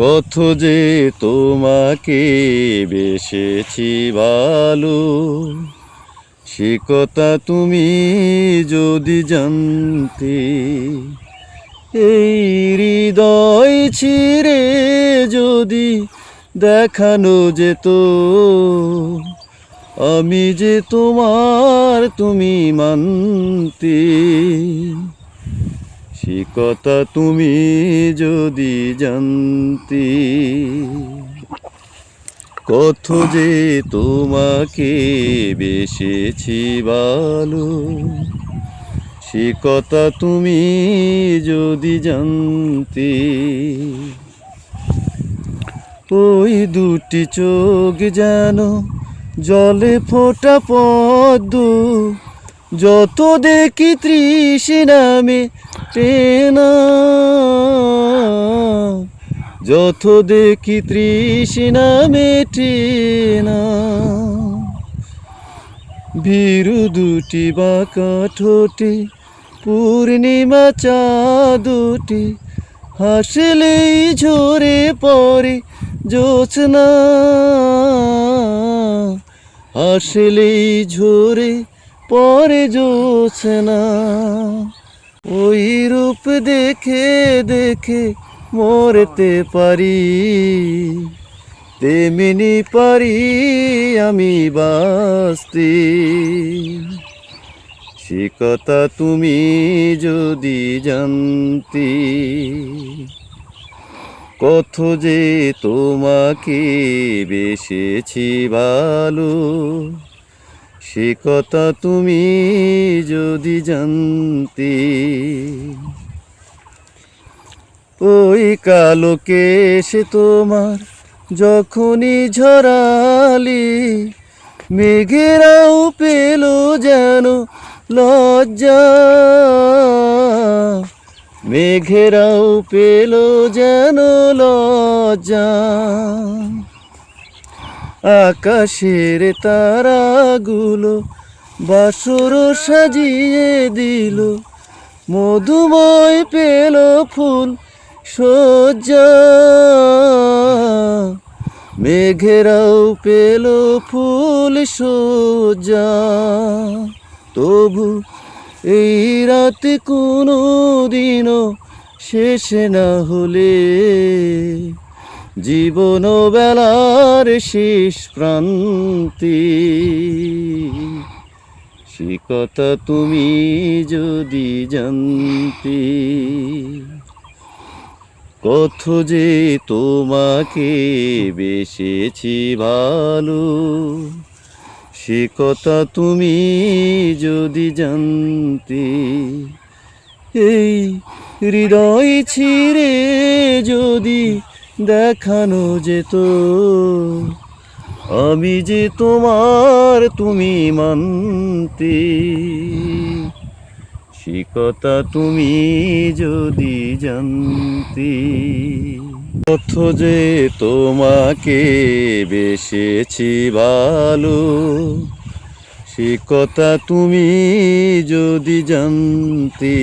কত যে তোমাকে বেসেছি ভালো, সে কথা তুমি যদি জানতে। এই হৃদয় ছিঁড়ে যদি দেখানো যেত, আমি যে তোমার তুমি মানতে। সে কথা তুমি যদি জানতে। কত যে তোমাকে বেসেছি ভালো, সে কথা তুমি যদি জানতে। ওই দুটি চোখ যেন জলে ফোটা পদ্ম, যত দেখি তৃষ্ণা মেটে না, যত দেখি তৃষ্ণা মেটে না। ভীরু দুটি বাঁকা ঠোঁটে পূর্ণিমা চাঁদটি, হাসলেই ঝরে পড়ে জোছনা, হাসলেই ঝরে পরে জোছনা। ওই রূপ দেখে দেখে মরতে পারি, তেমনি পারি আমি বাঁচতে। সে কথা তুমি যদি জানতে। কত যে তোমাকে বেসেছি ভালো, সে কথা তুমি যদি জানতে। ওই কালো কেশে তোমার যখনই ঝরালি, মেঘেরাও পেল যেন লজ্জা, মেঘেরাও পেল যেন লজ্জা। আকাশের তারাগুলো বাসর সাজিয়ে দিল, মধুময় পেল ফুল সজ্জা, মেঘেরাও পেল ফুল সজ্জা। তবু এই রাত কোনো দিনও শেষ না হলে, জীবন বেলার শেষ প্রান্তে। সে কথা তুমি যদি জানতে। কত যে তোমাকে বেসেছি ভালো, সে কথা তুমি যদি জানতে। এই হৃদয় ছিঁড়ে যদি দেখানো যেত, আমি যে তোমার তুমি মানতে। সে কথা তুমি যদি জানতে। কত যে তোমাকে বেসেছি ভালো, সে কথা তুমি যদি জানতে।